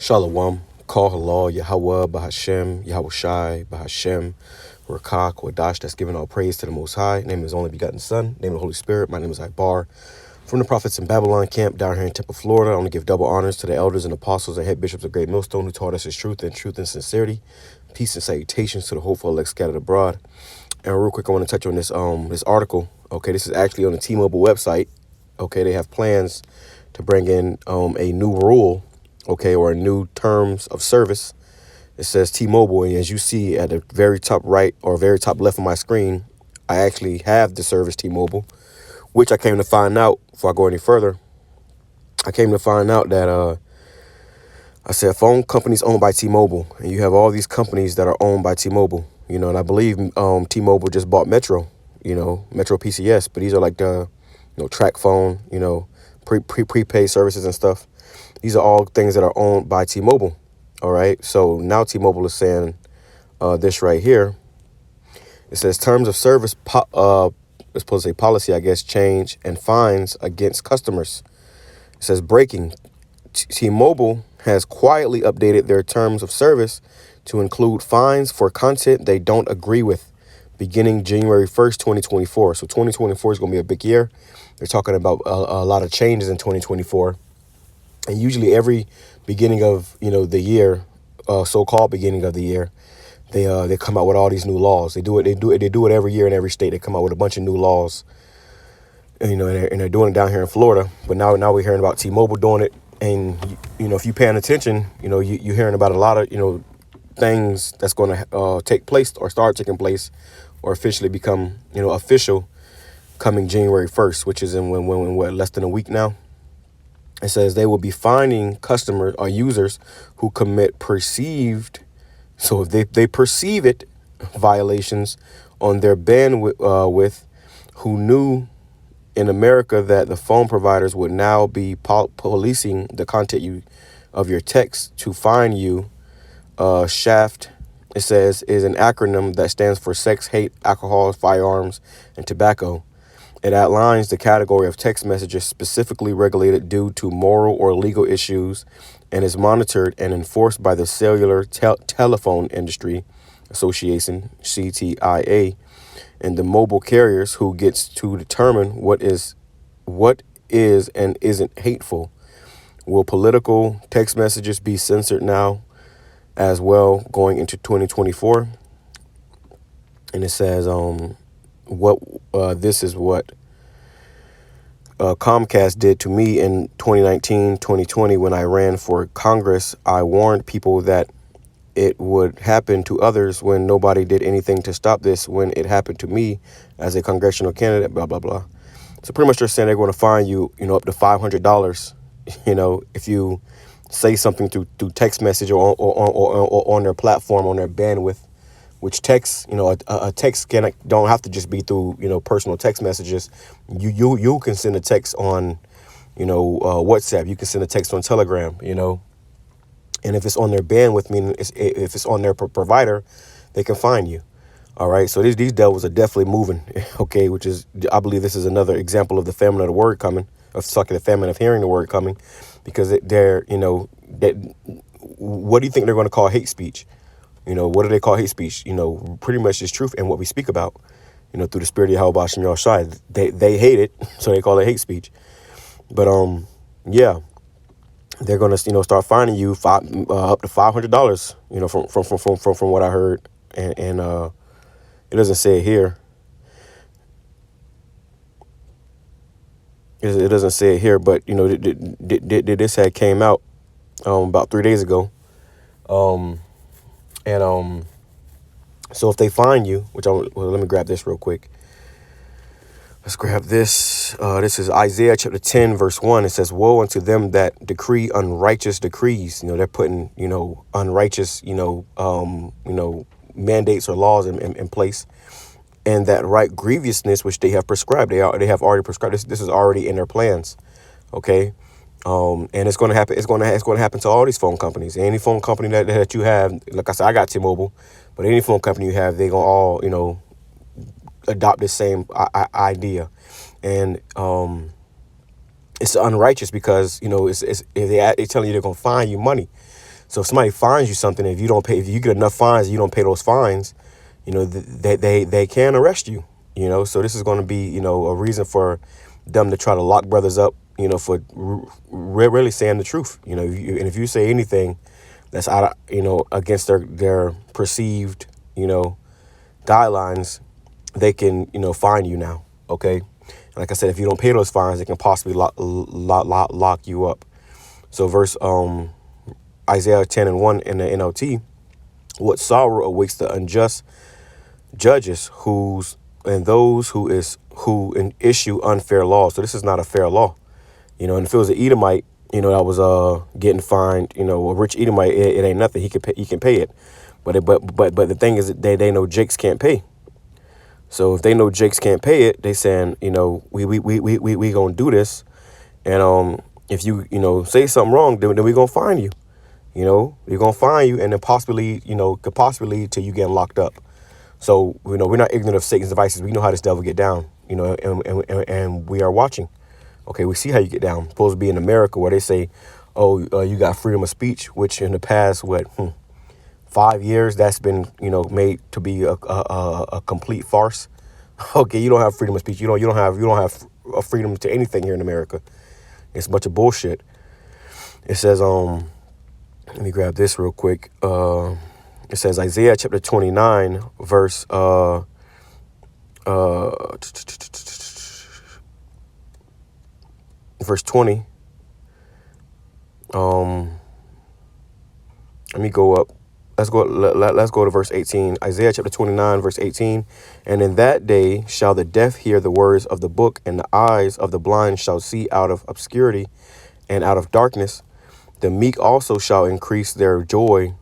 Shalom, call halal, YAHAWAH, BAHASHAM, YAHAWASHI, BAHASHAM, RAWCHAA, QADASH, that's giving all praise to the Most High. Name of His only begotten Son, name of the Holy Spirit. My name is Ibar. From the prophets in Babylon camp down here in Temple, Florida, I want to give double honors to the elders and apostles and head bishops of Great Millstone who taught us His truth and sincerity. Peace and salutations to the hopeful elect scattered abroad. And real quick, I want to touch on this article. Okay, this is actually on the T-Mobile website. Okay, they have plans to bring in a new rule, okay, or a new terms of service. It says T-Mobile, and as you see at the very top right or very top left of my screen, I actually have the service T-Mobile, which I came to find out, before I go any further, I came to find out that I said phone companies owned by T-Mobile, and you have all these companies that are owned by T-Mobile, you know, and I believe T-Mobile just bought Metro, you know, Metro PCS, but these are like the, you know, track phone, you know, prepaid services and stuff. These are all things that are owned by T-Mobile. All right. So now T-Mobile is saying this right here. It says terms of service, it's supposed to say policy, I guess, change and fines against customers. It says breaking. T-Mobile has quietly updated their terms of service to include fines for content they don't agree with beginning January 1st, 2024. So 2024 is going to be a big year. They're talking about a lot of changes in 2024. And usually every beginning of, you know, the year, so-called beginning of the year, they come out with all these new laws. They do it every year in every state. They come out with a bunch of new laws, and, you know, and they're doing it down here in Florida. But now we're hearing about T-Mobile doing it. And, you know, if you're paying attention, you know, you're hearing about a lot of, you know, things that's going to take place or start taking place or officially become, you know, official coming January 1st, which is in what, less than a week now. It says they will be fining customers or users who commit perceived, so if they perceive it, violations on their bandwidth, who knew in America that the phone providers would now be policing the content of your text to fine you. SHAFT, it says, is an acronym that stands for sex, hate, alcohol, firearms, and tobacco. It outlines the category of text messages specifically regulated due to moral or legal issues and is monitored and enforced by the Cellular Telephone Industry Association, CTIA, and the mobile carriers, who gets to determine what is and isn't hateful. Will political text messages be censored now as well going into 2024? And it says this is what Comcast did to me in 2019, 2020 when I ran for Congress. I warned people that it would happen to others when nobody did anything to stop this. When it happened to me as a congressional candidate, blah, blah, blah. So pretty much they're saying they're going to fine you, you know, up to $500, you know, if you say something through text message or on their platform, on their bandwidth, which text, you know, a text don't have to just be through, you know, personal text messages. You can send a text on, you know, WhatsApp. You can send a text on Telegram, you know. And if it's on their bandwidth, meaning if it's on their provider, they can find you. All right. So these devils are definitely moving. OK, which is, I believe this is another example of the famine of the word coming, the famine of hearing the word coming, because they're, you know, what do you think they're going to call hate speech? You know, what do they call hate speech? You know, pretty much it's truth and what we speak about, you know, through the spirit of YAHAWASHI. They hate it, so they call it hate speech. But yeah, they're gonna, you know, start fining you up to $500, you know, from what I heard, and it doesn't say it here. It doesn't say it here, but you know, this had came out about 3 days ago. And so if they find you, let me grab this real quick. Let's grab this. This is Isaiah chapter 10, verse 1. It says, woe unto them that decree unrighteous decrees. You know, they're putting, you know, unrighteous, mandates or laws in place, and that write grievousness which they have prescribed. They have already prescribed this. This is already in their plans. Okay. And it's going to happen. It's going to happen to all these phone companies. Any phone company that you have, like I said, I got T-Mobile, but any phone company you have, they're going to all, you know, adopt this same idea. And it's unrighteous because, you know, they're telling you they're going to fine you money. So if somebody fines you something, if you don't pay, if you get enough fines, and you don't pay those fines, you know, they can arrest you, you know. So this is going to be, you know, a reason for them to try to lock brothers up, you know, for really saying the truth, you know. And if you say anything that's out of, you know, against their perceived, you know, guidelines, they can, you know, fine you now. Okay. Like I said, if you don't pay those fines, it can possibly lock you up. So verse Isaiah 10:1 in the NLT, what sorrow awaits the unjust judges who issue unfair laws. So this is not a fair law, you know. And if it was an Edomite, you know, that was getting fined, you know, a rich Edomite, it ain't nothing. He can pay it, but the thing is that they know Jakes can't pay. So if they know Jakes can't pay it, they saying, you know, we gonna do this, and if you know, say something wrong, then we gonna fine you. You know, we're gonna fine you, and then possibly, you know, could possibly lead to you getting locked up. So, you know, we're not ignorant of Satan's devices. We know how this devil get down, you know, and we are watching. Okay, we see how you get down. Supposed to be in America where they say, oh, you got freedom of speech, which in the past, 5 years, that's been, you know, made to be a complete farce. Okay, you don't have freedom of speech. You don't have a freedom to anything here in America. It's a bunch of bullshit. It says, let me grab this real quick. It says Isaiah chapter 29, verse verse 20. Let me go up. Let's go to verse 18. Isaiah chapter 29, verse 18. And in that day shall the deaf hear the words of the book, and the eyes of the blind shall see out of obscurity and out of darkness. The meek also shall increase their joy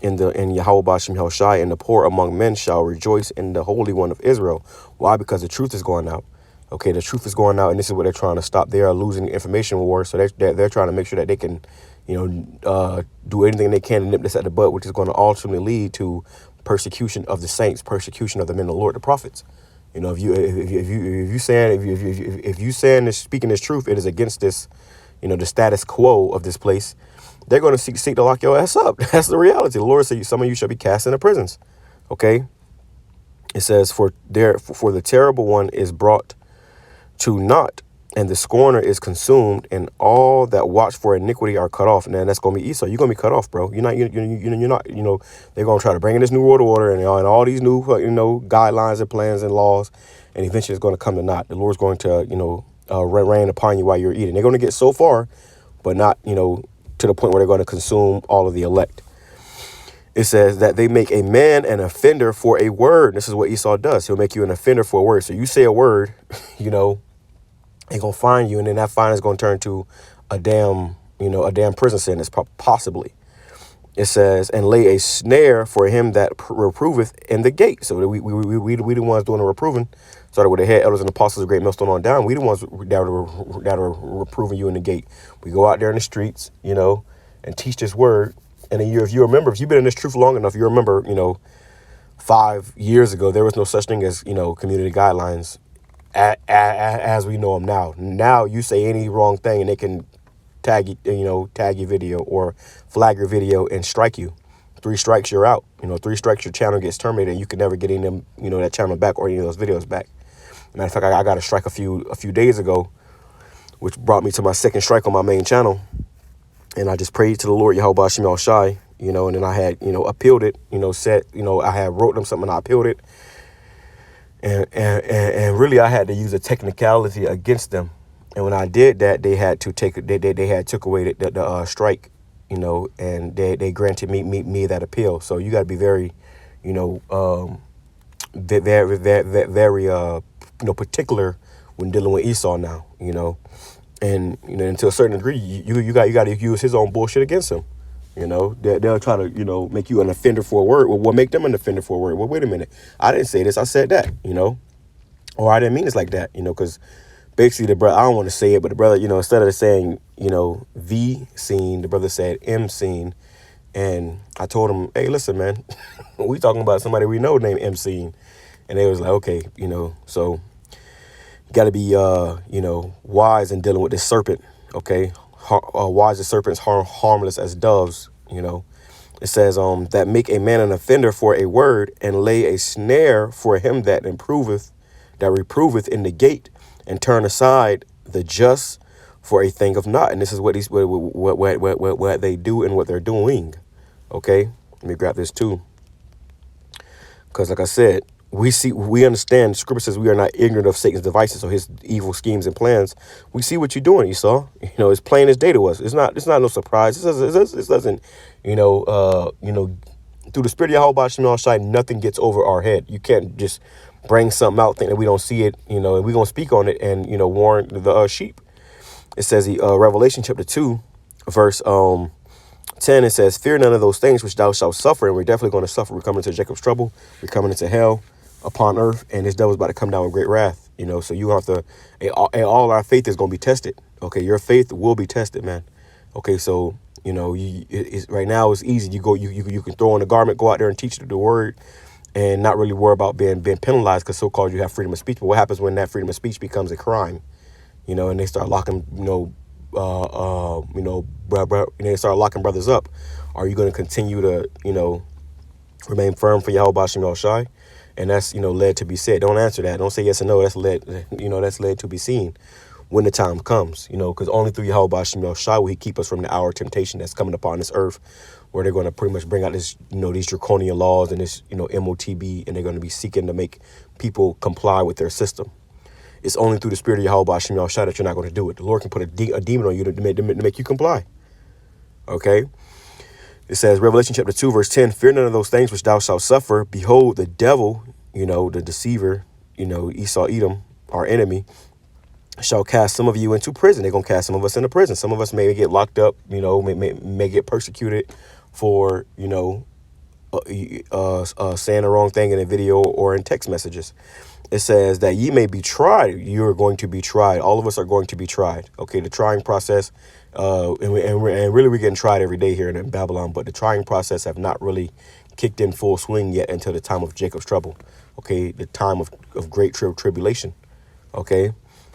in YAHAWASHI, and the poor among men shall rejoice in the Holy One of Israel. Why? Because the truth is going out. Okay, the truth is going out, and this is what they're trying to stop. They are losing the information war, so they're trying to make sure that they can, you know, do anything they can to nip this at the butt, which is going to ultimately lead to persecution of the saints, persecution of the men of the Lord, the prophets. You know, if you saying this, speaking this truth, it is against this, you know, the status quo of this place. They're going to seek to lock your ass up. That's the reality. The Lord said, some of you shall be cast into prisons. Okay. It says, for the terrible one is brought to naught, and the scorner is consumed, and all that watch for iniquity are cut off. And then that's going to be Esau. You're going to be cut off, bro. You're not, you know, they're going to try to bring in this new world order and all these new, you know, guidelines and plans and laws. And eventually it's going to come to naught. The Lord's going to, you know, rain upon you while you're eating. They're going to get so far, but not, you know, to the point where they're going to consume all of the elect. It says that they make a man an offender for a word. This is what Esau does. He'll make you an offender for a word. So you say a word, you know, they're going to fine you, and then that fine is going to turn to a damn prison sentence, possibly. It says, and lay a snare for him that reproveth in the gate. So we the ones doing the reproving. Started with the head elders and apostles of Great Millstone on down. We the ones that are reproving you in the gate. We go out there in the streets, you know, and teach this word. And then if you remember, if you've been in this truth long enough, you remember, you know, 5 years ago, there was no such thing as, you know, community guidelines as we know them now. Now you say any wrong thing and they can tag your video or flag your video and strike you. 3 strikes, you're out. You know, 3 strikes, your channel gets terminated, and you can never get any of them, you know, that channel back or any of those videos back. Matter of fact, I got a strike a few days ago, which brought me to my 2nd strike on my main channel. And I just prayed to the Lord, YAHAWASHI, you know, and then I had, you know, appealed it, you know, said, you know, I had wrote them something and I appealed it. And really I had to use a technicality against them. And when I did that, they had to took away the strike, you know, and they granted me that appeal. So you got to be very, you know, very you know, particular when dealing with Esau now, you know. And, you know, to a certain degree, you got to use his own bullshit against him. You know, they'll try to, you know, make you an offender for a word. Well, what make them an offender for a word? Well, wait a minute. I didn't say this. I said that, you know, or I didn't mean this like that, you know, because basically the brother, I don't want to say it, but the brother, you know, instead of saying, you know, V scene, the brother said M scene. And I told him, hey, listen, man, we talking about somebody we know named M scene. And they was like, okay, you know, so you got to be, you know, wise in dealing with this serpent. Okay. Wise as serpents, harmless as doves, you know. It says, that make a man an offender for a word, and lay a snare for him that reproveth in the gate, and turn aside the just for a thing of naught. And this is what what they do and what they're doing. Okay, let me grab this too, because like I said, we understand. Scripture says we are not ignorant of Satan's devices, so his evil schemes and plans. We see what you're doing, Esau. It's plain as day to us. It's not no surprise. This doesn't, through the spirit of YAHAWASHI, nothing gets over our head. You can't just bring something out, think that we don't see it, and we're going to speak on it and, warn the sheep. It says, Revelation chapter 2, verse 10, it says, fear none of those things which thou shalt suffer. And we're definitely going to suffer. We're coming into Jacob's trouble. We're coming into hell upon earth. And this devil's about to come down with great wrath. So you have to, all our faith is going to be tested. Okay, your faith will be tested, man. Okay, so, right now it's easy. You can throw on a garment, go out there and teach the word, and not really worry about being penalized because so-called you have freedom of speech. But what happens when that freedom of speech becomes a crime? And they start locking, they start locking brothers up. Are you going to continue to, remain firm for YAHAWASHI? And that's, led to be said. Don't answer that. Don't say yes or no. That's led to be seen when the time comes, because only through YAHAWASHI will he keep us from the hour of temptation that's coming upon this earth, where they're going to pretty much bring out this, these draconian laws and this, MOTB, and they're going to be seeking to make people comply with their system. It's only through the spirit of YAHAWASHI that you're not going to do it. The Lord can put a demon on you to make you comply. Okay? It says, Revelation chapter 2, verse 10, fear none of those things which thou shalt suffer. Behold, the devil, the deceiver, Esau, Edom, our enemy, shall cast some of you into prison. They're going to cast some of us into prison. Some of us may get locked up, may get persecuted for, saying the wrong thing in a video or in text messages. It says that ye may be tried. You are going to be tried. All of us are going to be tried. Okay, the trying process, and really we're getting tried every day here in Babylon, but the trying process have not really kicked in full swing yet until the time of Jacob's trouble. Okay, the time of great tribulation. Okay,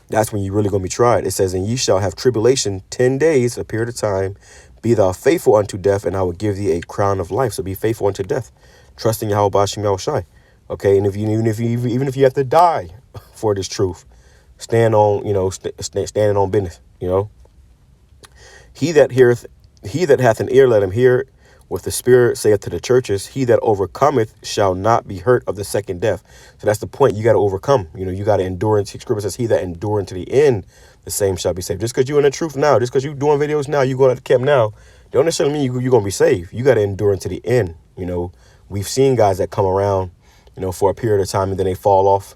that's when you're really going to be tried. It says, and ye shall have tribulation 10 days, a period of time. Be thou faithful unto death, and I will give thee a crown of life. So be faithful unto death, trusting YAHAWASHI. Okay, and even if you have to die for this truth, stand on, standing on business. He that hath an ear, let him hear what the Spirit saith to the churches. He that overcometh shall not be hurt of the second death. So that's the point. You got to overcome. You got to endure. Scripture says, he that endure unto the end, the same shall be saved. Just because you're in the truth now, just because you're doing videos now, you going to the camp now, don't necessarily mean you're going to be saved. You got to endure unto the end. We've seen guys that come around, for a period of time, and then they fall off.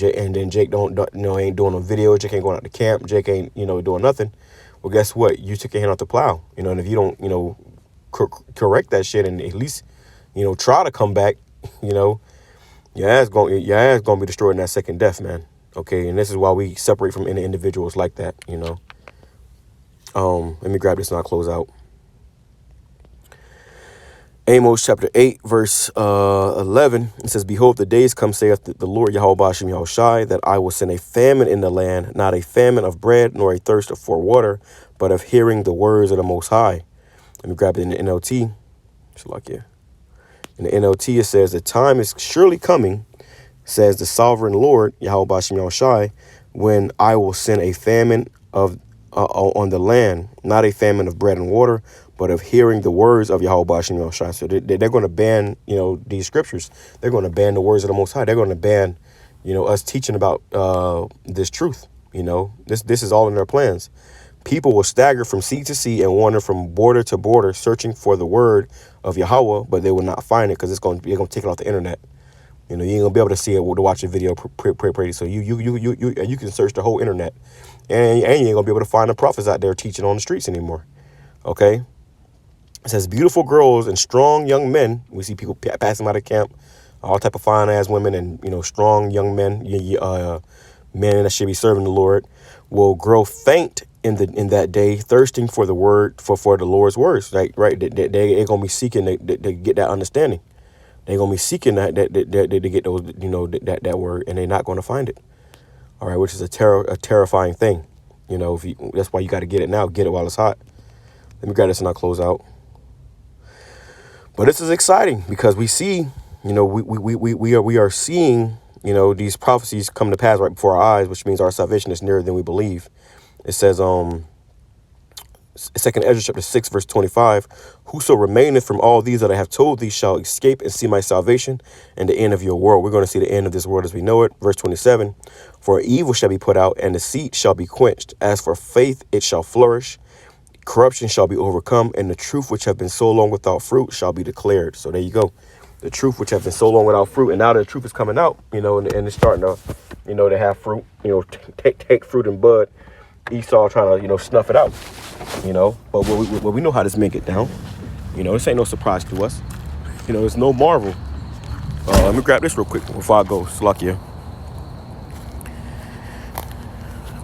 And then Jake ain't doing no video. Jake ain't going out to camp. Jake ain't, doing nothing. Well, guess what? You took your hand off the plow, and if you don't, correct that shit and at least, try to come back, your ass gonna be destroyed in that second death, man. Okay, and this is why we separate from any individuals like that, Let me grab this and I'll close out. Amos chapter 8, verse 11, it says, behold, the days come, saith the Lord YAHAWASHI, that I will send a famine in the land, not a famine of bread, nor a thirst for water, but of hearing the words of the Most High. Let me grab it in the NLT. In the NLT, it says, the time is surely coming, says the sovereign Lord, YAHAWASHI, when I will send a famine on the land, not a famine of bread and water, but of hearing the words of YAHAWASHI. So they're going to ban, these scriptures. They're going to ban the words of the Most High. They're going to ban, us teaching about this truth. This is all in their plans. People will stagger from sea to sea and wander from border to border, searching for the word of Yahweh, but they will not find it because they're going to take it off the internet. You ain't gonna be able to see it to watch a video pretty. So you can search the whole internet, and you ain't gonna be able to find the prophets out there teaching on the streets anymore. Okay. It says, beautiful girls and strong young men. We see people passing by the camp, all type of fine ass women and, strong young men, men that should be serving the Lord, will grow faint in that day, thirsting for the word, for the Lord's words. Right. They're going to be seeking to get that understanding. They're going to be seeking that to get those, that word, and they're not going to find it. All right. Which is a terrifying thing. That's why you got to get it now. Get it while it's hot. Let me grab this and I'll close out. But this is exciting because we see, we are seeing, these prophecies come to pass right before our eyes, which means our salvation is nearer than we believe. It says, Second Ezra chapter 6, verse 25, whoso remaineth from all these that I have told thee shall escape and see my salvation and the end of your world. We're going to see the end of this world as we know it. Verse 27, for evil shall be put out and deceit shall be quenched. As for faith, it shall flourish. Corruption shall be overcome, and the truth which have been so long without fruit shall be declared. So there you go. The truth which have been so long without fruit, and now the truth is coming out, and it's starting to, to have fruit, take fruit and bud. Esau trying to, snuff it out, But we know how this man get down. This ain't no surprise to us. It's no marvel. Let me grab this real quick before I go. Slakia.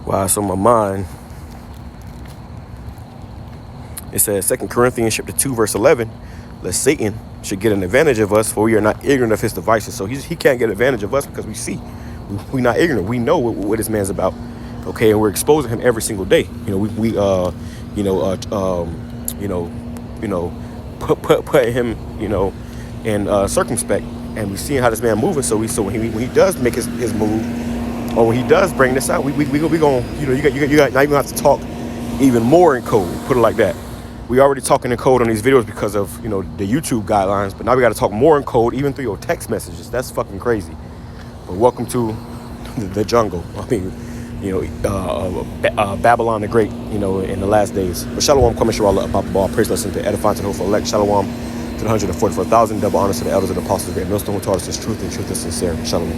Wow, it's on my mind. It says 2 Corinthians chapter 2, verse 11, lest Satan should get an advantage of us, for we are not ignorant of his devices. So he can't get advantage of us because we see. We're not ignorant. We know what this man's about. Okay, and we're exposing him every single day. Put him, in circumspect, and we seeing how this man moving. So when he does make his move, or when he does bring this out, we gonna, you got now you gonna have to talk even more in code. Put it like that. We already talking in code on these videos because of the YouTube guidelines, but now we got to talk more in code even through your text messages. That's fucking crazy. But welcome to the jungle. I mean, Babylon the Great, in the last days. But Shalom, Kwame Sharala, Papa Ball, praise, lesson to edify, to hope for elect. Shalom to the 144,000, double honors to the elders and apostles of Great Millstone, who taught us this truth, and truth is sincere. Shalom.